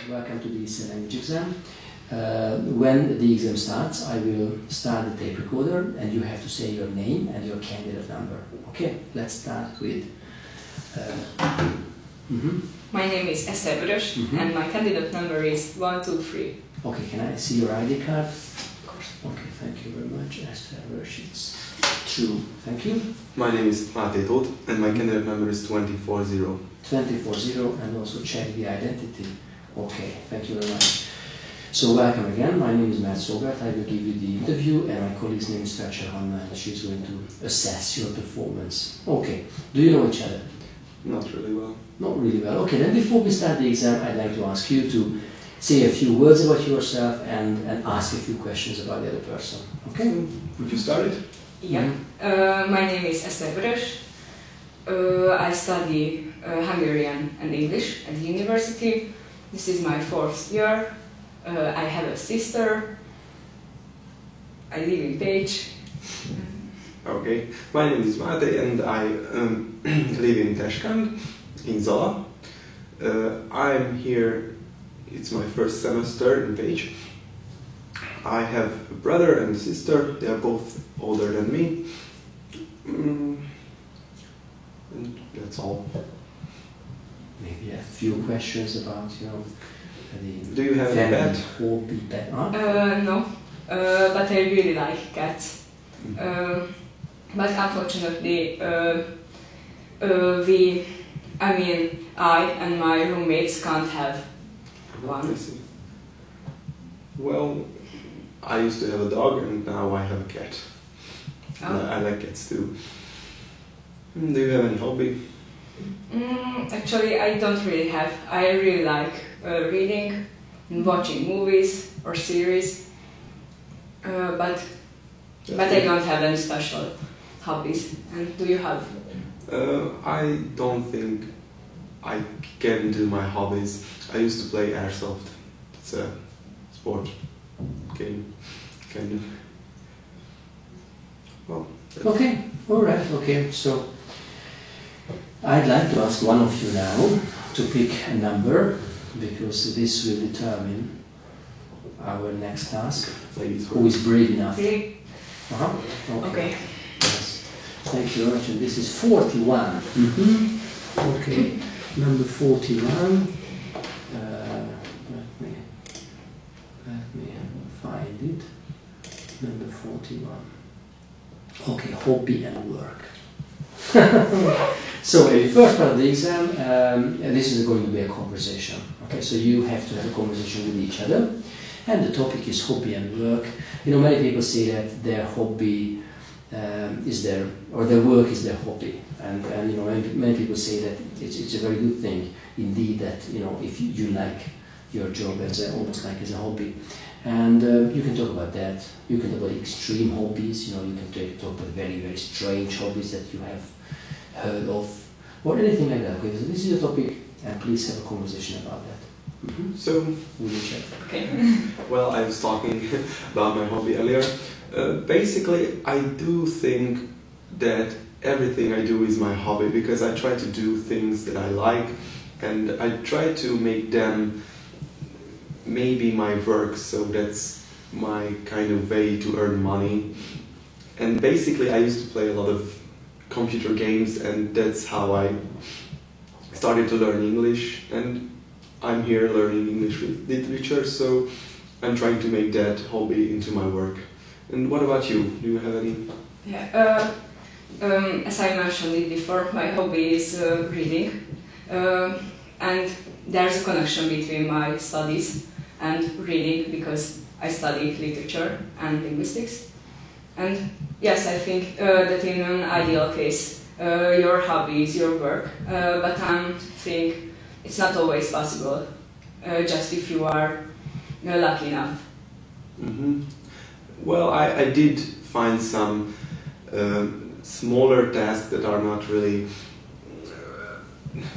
Welcome to this language exam. When the exam starts, I will start the tape recorder and you have to say your name and your candidate number. Okay, let's start with... My name is Esther and my candidate number is 123. Okay, can I see your ID card? Of course. Okay, thank you very much. Esther, it's true. Thank you. My name is Máté Tóth and my candidate number is 240. 240 and also check the identity. Okay, thank you very much. So welcome again, my name is Matt Sobert, I will give you the interview and my colleague's name is Fetcher Hanna and she's going to assess your performance. Okay, do you know each other? Not really well. Not really well. Okay, then before we start the exam, I'd like to ask you to say a few words about yourself and ask a few questions about the other person. Okay? Would you start it? Yeah. My name is Esther I study Hungarian and English at the university. This is my 4th year. I have a sister. I live in Pécs. Okay. My name is Máté and I live in Teskand, in Zala. I'm here, it's my first semester in Pécs. I have a brother and a sister, they are both older than me. And that's all. Maybe a few questions about, the Do you have a pet? Hobby pet? Huh? No, but I really like cats. But unfortunately, I and my roommates can't have one. I see. Well, I used to have a dog and now I have a cat. Oh. I like cats too. Do you have any hobby? Actually, I don't really have. I really like reading and watching movies or series, but I don't have any special hobbies. And do you have? I don't think I can do my hobbies. I used to play airsoft. It's a sport game, kind of. Well. Okay, alright, okay, so I'd like to ask one of you now to pick a number because this will determine our next task. Who is brave enough? Really? Okay. Yes. Thank you very much. And this is 41. Okay, number 41. Let me find it. Number 41. Okay, hobby and work. So the first part of the exam, this is going to be a conversation. Okay, so you have to have a conversation with each other, and the topic is hobby and work. Many people say that their hobby is their work is their hobby, and many people say that it's a very good thing indeed that if you like your job almost like as a hobby. And you can talk about that. You can talk about extreme hobbies. You can talk about very, very strange hobbies that you have heard of, or anything like that. Okay, so this is the topic, and please have a conversation about that. So, will you check? Okay. Well, I was talking about my hobby earlier. Basically, I do think that everything I do is my hobby because I try to do things that I like, and I try to make them maybe my work, so that's my kind of way to earn money. And basically I used to play a lot of computer games and that's how I started to learn English, and I'm here learning English literature, so I'm trying to make that hobby into my work. And what about you? Do you have any? Yeah, as I mentioned it before, my hobby is reading, and there's a connection between my studies and reading because I study literature and linguistics. And yes, I think that in an ideal case, your hobby is your work, but I think it's not always possible, just if you are lucky enough. Well, I did find some smaller tasks that are not really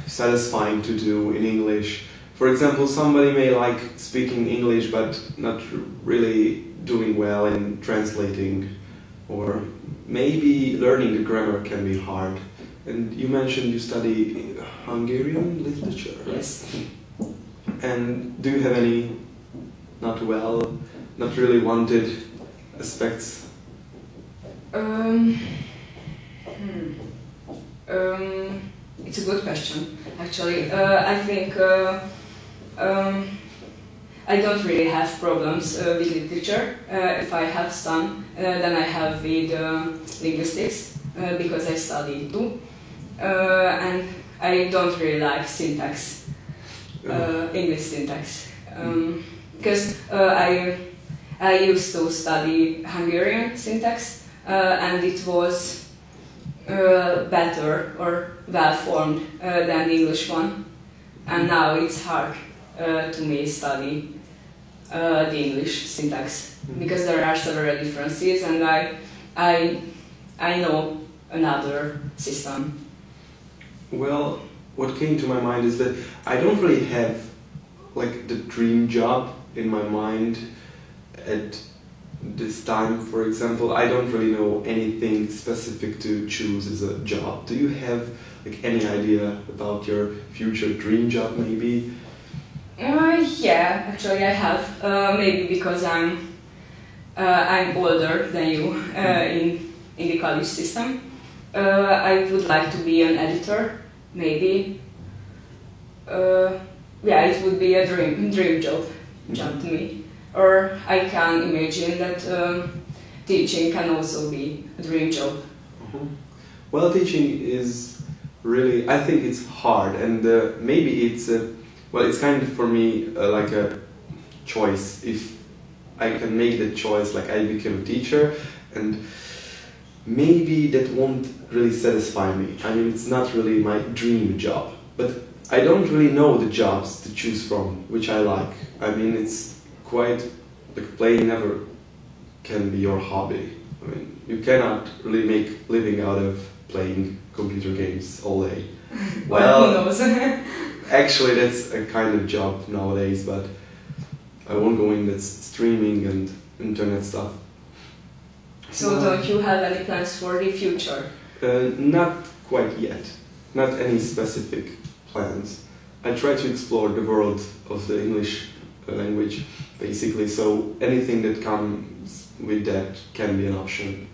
satisfying to do in English. For example, somebody may like speaking English but not really doing well in translating, or maybe learning the grammar can be hard. And you mentioned you study Hungarian literature, right? Yes. And do you have any not really wanted aspects? It's a good question, actually. I think I don't really have problems with literature. If I have some, then I have with linguistics, because I studied too. And I don't really like syntax, English syntax, because I used to study Hungarian syntax, and it was better or well-formed than the English one, and now it's hard to me study the English syntax, because there are several differences, and I know another system. Well, what came to my mind is that I don't really have like the dream job in my mind at this time. For example, I don't really know anything specific to choose as a job. Do you have like any idea about your future dream job, maybe? Yeah, actually I have. Maybe because I'm older than you in the college system. I would like to be an editor, maybe. Yeah, it would be a dream job to me. Or I can imagine that teaching can also be a dream job. Well, teaching is really, I think it's hard, and maybe it's it's kind of for me like a choice. If I can make the choice, like I become a teacher, and maybe that won't really satisfy me. I mean, it's not really my dream job, but I don't really know the jobs to choose from, which I like. I mean, it's quite, like playing never can be your hobby. I mean, you cannot really make living out of playing computer games all day. Well, who knows? Actually, that's a kind of job nowadays, but I won't go in. That's streaming and internet stuff. So don't you have any plans for the future? Not quite yet. Not any specific plans. I try to explore the world of the English language, basically, so anything that comes with that can be an option.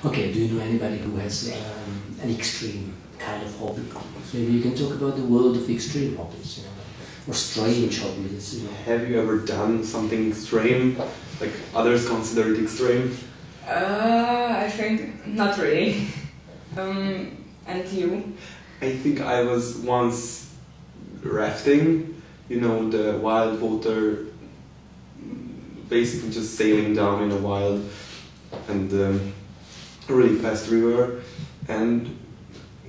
Okay, do you know anybody who has an extreme kind of hobby? So maybe you can talk about the world of extreme hobbies, you know, or strange hobbies. You know. Have you ever done something extreme, like others consider it extreme? I think not really. And you? I think I was once rafting, you know, the wild water, basically just sailing down in a wild and really fast river, and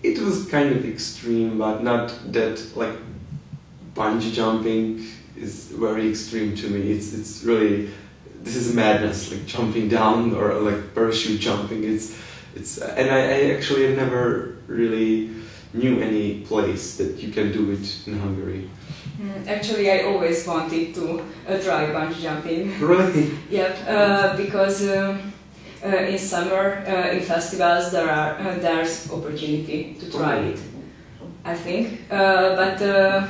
it was kind of extreme, but not that, like bungee jumping is very extreme to me. It's really, this is madness, like jumping down or like parachute jumping. It's and I actually never really knew any place that you can do it in Hungary. Actually, I always wanted to try bungee jumping. Really? Yep, because in summer, in festivals, there's opportunity to try it, I think. But the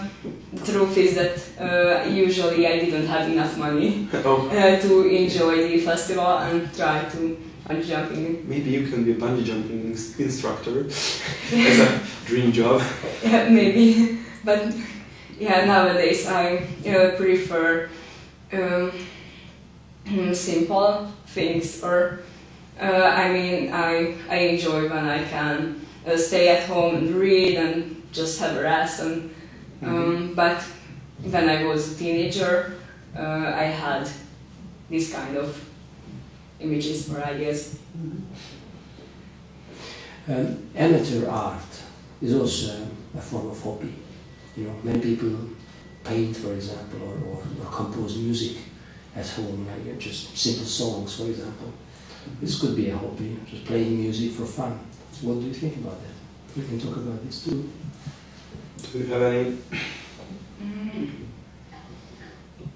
truth is that usually I didn't have enough money to enjoy the festival and try to bungee jumping. Maybe you can be a bungee jumping instructor as a dream job. Yeah, maybe. But yeah, nowadays I prefer simple things, or I mean, I enjoy when I can stay at home and read and just have a rest. And but when I was a teenager, I had this kind of images or ideas. Amateur art is also a form of hobby. You know, many people paint, for example, or compose music at home, like just simple songs, for example. This could be a hobby, just playing music for fun. So what do you think about that? We can talk about this too. Do you have any?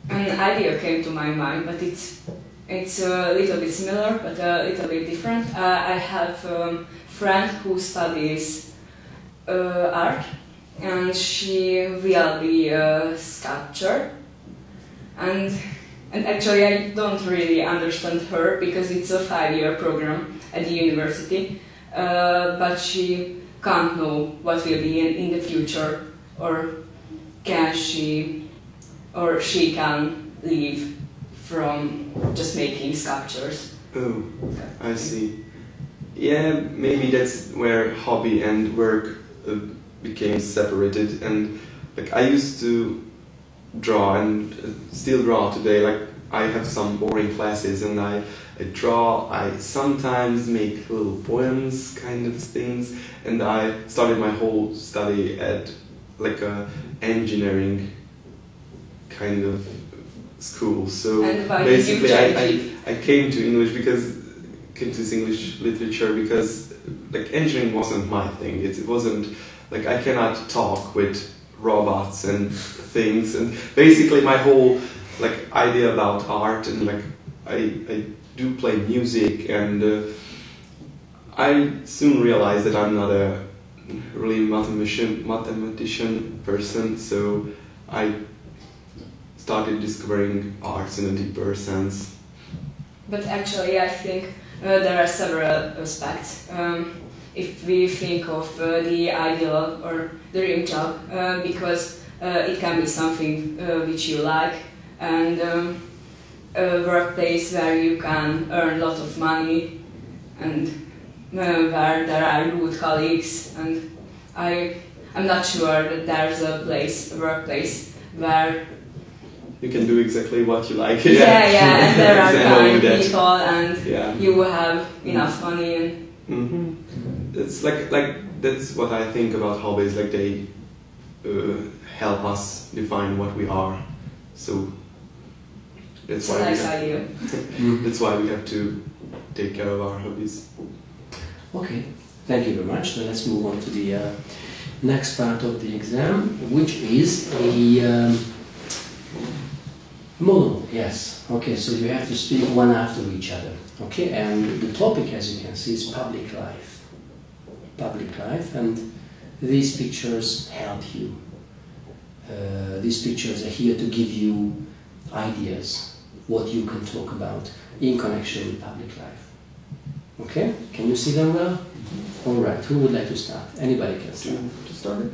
An idea came to my mind, but it's a little bit similar, but a little bit different. I have a friend who studies art, and she will be a sculptor. And actually I don't really understand her because it's a 5-year program at the university, but she can't know what will be in the future, or she can live from just making sculptures. Oh, I see. Yeah, maybe that's where hobby and work became separated. And like I used to draw and still draw today. Like I have some boring classes and I draw. I sometimes make little poems, kind of things. And I started my whole study at like a engineering kind of school. So basically, I came to English came to this English literature because like engineering wasn't my thing. It wasn't like I cannot talk with robots and things. And basically, my whole like idea about art and like I do play music, and I soon realized that I'm not a really mathematician person. So I started discovering arts in a deeper sense. But actually I think there are several aspects. If we think of the ideal or the dream job, because it can be something which you like, and a workplace where you can earn a lot of money, and where there are good colleagues, and I'm not sure that there's a workplace where you can do exactly what you like. And there are kind people, and yeah. you will have enough money. And it's like that's what I think about hobbies. Like they help us define what we are. So that's why nice idea. That's why we have to take care of our hobbies. Okay, thank you very much. So let's move on to the next part of the exam, which is a monologue. Yes. Okay, so you have to speak one after each other. Okay, and the topic, as you can see, is public life. Public life, and these pictures help you. These pictures are here to give you ideas what you can talk about in connection with public life. Okay, can you see them well? All right, who would like to start? Anybody can start. To start it?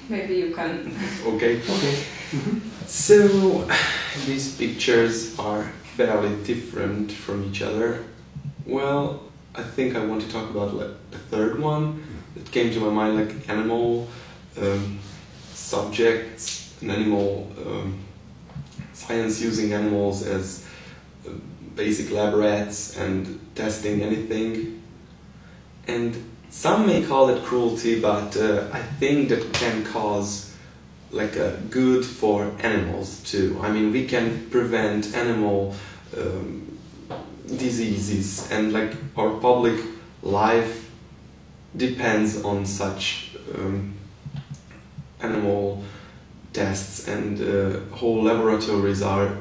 Maybe you can. Okay. Okay. So these pictures are fairly different from each other. Well, I think I want to talk about like the third one that came to my mind, like animal subjects and animal science using animals as basic lab rats and testing anything. And some may call it cruelty, but I think that can cause like a good for animals too. I mean, we can prevent animal diseases, and like our public life depends on such animal tests, and whole laboratories are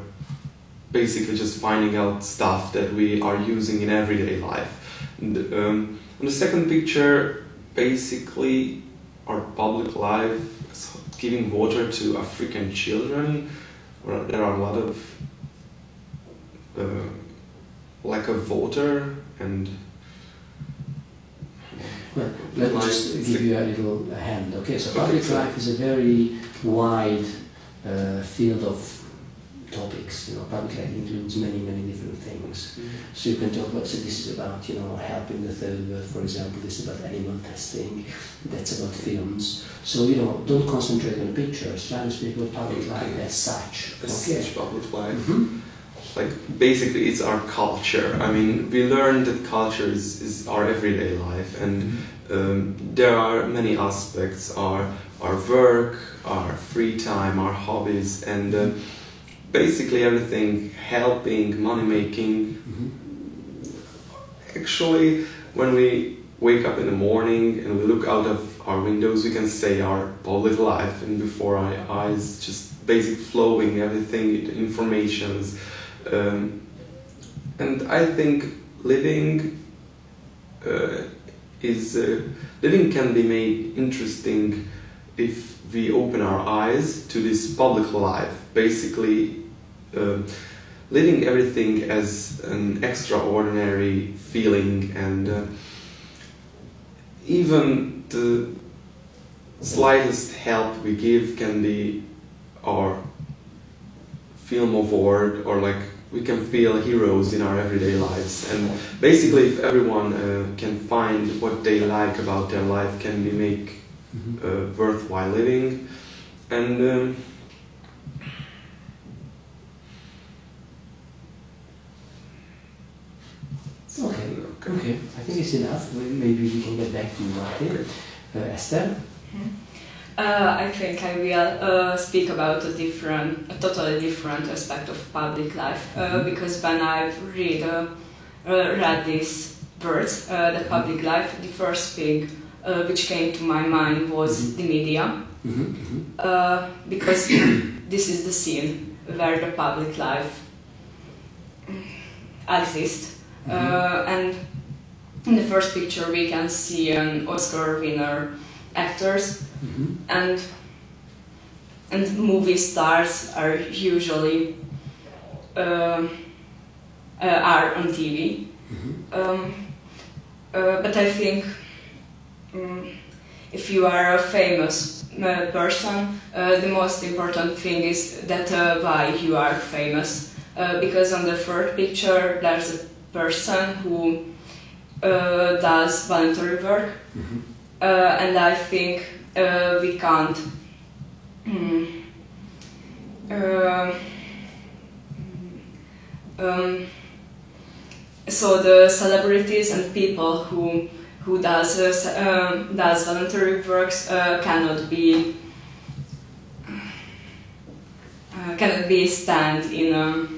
basically just finding out stuff that we are using in everyday life. And, on the second picture, basically our public life is giving water to African children. There are a lot of lack of water, and well, let me just give you a little hand. Okay, so public life is a very wide field of topics. You know, public life includes many different things. So you can talk about, so this is about, you know, helping the third world, for example. This is about animal testing. That's about films. So, you know, don't concentrate on pictures. Try to speak about public life as such. Such public life. Like basically, it's our culture. I mean, we learned that culture is our everyday life, and there are many aspects: our work, our free time, our hobbies, and basically everything helping, money making. Actually, when we wake up in the morning and we look out of our windows, we can say our public life, and before our eyes, just basic flowing, everything, informations. And I think living is living can be made interesting if we open our eyes to this public life. Basically, living everything as an extraordinary feeling, and even the slightest help we give can be our film award, or like we can feel heroes in our everyday lives. And basically, if everyone can find what they like about their life, can be make worthwhile living. And Okay, I think it's enough. Maybe we can get back to Martin. Esther? I think I will speak about a totally different aspect of public life, because when I read these words, the public life, the first thing which came to my mind was the media, because this is the scene where the public life exists, and in the first picture we can see an Oscar winner actors, and movie stars are usually are on TV, but I think if you are a famous person, the most important thing is that why you are famous, because on the first picture there's a person who does voluntary work, and I think we can't so the celebrities and people who does voluntary works cannot be stand in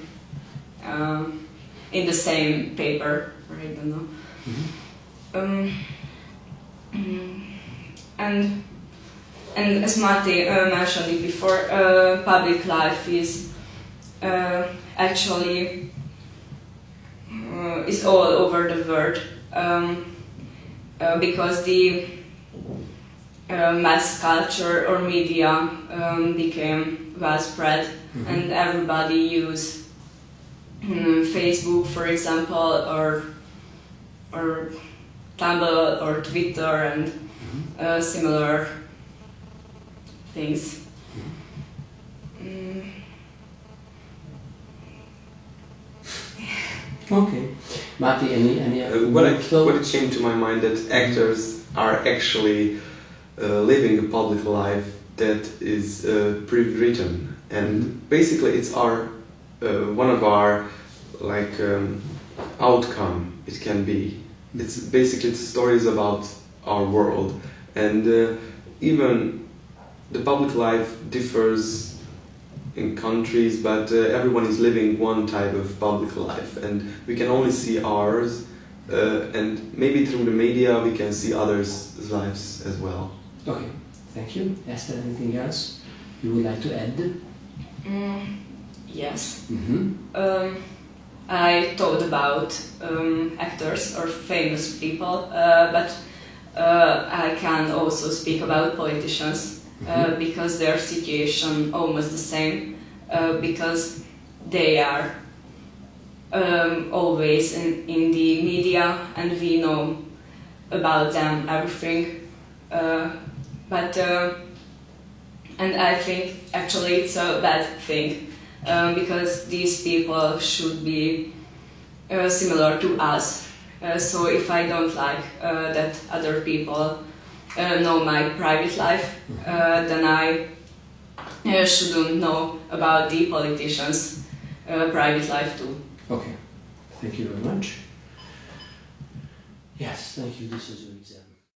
the same paper, or I don't know. And as Matti mentioned it before, public life is actually is all over the world, because the mass culture or media became well spread, and everybody use Facebook, for example, or Tumblr or Twitter and similar things. Okay. Matti, any what it came to my mind that actors are actually living a public life that is pre-written, and basically it's our one of our outcome. It can be. It's basically stories about our world, and even the public life differs in countries, but everyone is living one type of public life, and we can only see ours, and maybe through the media we can see others' lives as well. Okay, thank you. Esther, anything else you would like to add? Yes. I thought about actors or famous people, but I can also speak about politicians, because their situation almost the same, because they are always in the media, and we know about them everything, and I think actually it's a bad thing, because these people should be similar to us. So if I don't like that other people know my private life, then I shouldn't know about the politicians' private life too. Okay, thank you very much. Yes, thank you. This is your example.